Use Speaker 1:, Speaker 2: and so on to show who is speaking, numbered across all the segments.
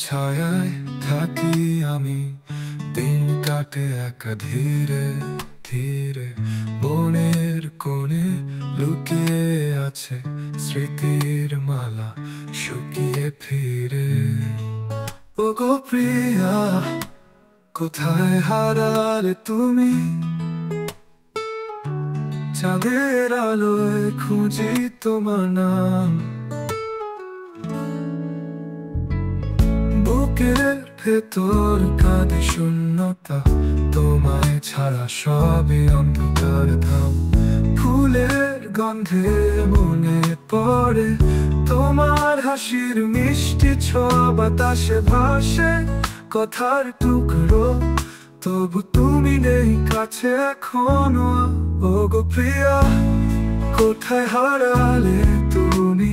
Speaker 1: ছায়ায় থাকি আমি, দিন কাটে একা ধীরে ধীরে। বনের কোণে লুকিয়ে আছে স্মৃতির মালা, শুকিয়ে ফিরে। ওগো প্রিয়া, কোথায় হারালে তুমি? চাঁদের আলোয় খুঁজি তোমার নাম, বুকের ভেতর কাঁদে শূন্যতা, তোমায় ছাড়া সবই অন্ধকার ধাম। ফুলের গন্ধে মনে পড়ে তোমার হাসির মিষ্টি ছোঁয়া, বাতাসে ভাসে কথার টুকরো, তবু তুমি নেই কাছে এখনো। ওগো প্রিয়া, কোথায় হারালে তুমি?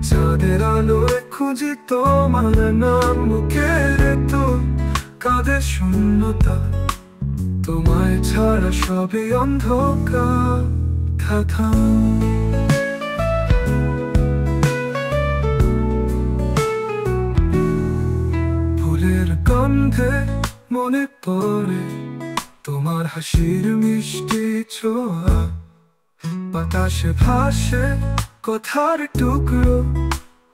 Speaker 1: চাঁদের আলোয় খুঁজি তোমার নাম, বুকের ভেতর কাঁদে শূন্যতা, তোমায় ছাড়া সবই অন্ধকার ধাম। ফুলের গন্ধে মনে পড়ে তোমার হাসির মিষ্টি ছোঁয়া, বাতাসে ভাসে কথার টুকরো,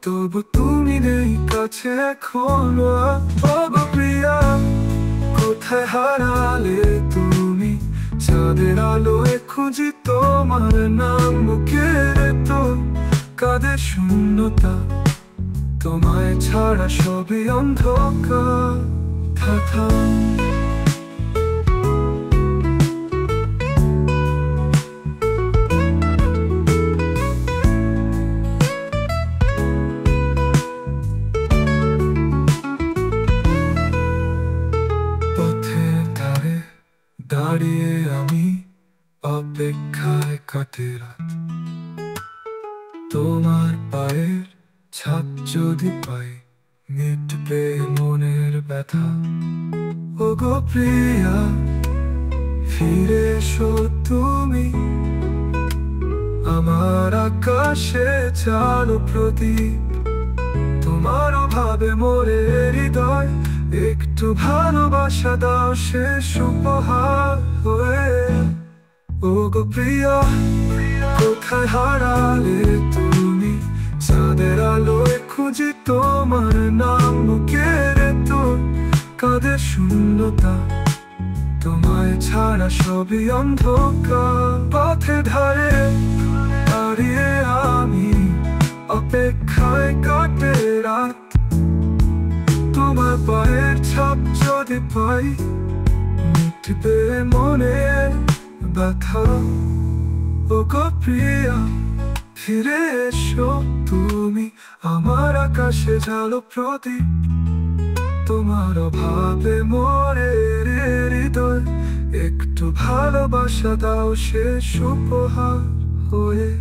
Speaker 1: তবু তুমি নেই কাছে এখনো। ওগো প্রিয়া, কোথায় হারালে তুমি? চাঁদের আলোয় খুঁজি তোমার নাম, বুকের ভেতর কাঁদে শূন্যতা, তোমায় ছাড়া সবই অন্ধকার ধাম। পথের ধারে দাঁড়িয়ে আমি, অপেক্ষায় কাটে রাত, তোমার পায়ের ছাপ যদি পাই, মিটবে মনের ব্যথা। ওগো প্রিয়া, ফিরে এসো তুমি, আমার আকাশে চালো প্রদীপ। তোমার অভাবে মোরে হৃদয়, একটু ভালোবাসা দাও শেষ উপহার হয়ে। ওগো প্রিয়া, কোথায় হারালে তুমি? চাঁদের আলোয় খুঁজি তোমার নাম, বুকের ভেতর কাঁদে শূন্যতা, তোমায় ছাড়া সবই অন্ধকার। পথে ধারে দাঁড়িয়ে আমি, অপেক্ষায় কাটে রাত, তোমার পায়ের ছাপ যদি পাই, মিটবে মনের ব্যথা। ওগো প্রিয়া, ফিরে এসো তুমি, আমার আকাশে জ্বালো প্রদীপ। তোমার অভাবে মোরে হৃদয়, একটু ভালোবাসা দাও শেষ উপহার হয়ে।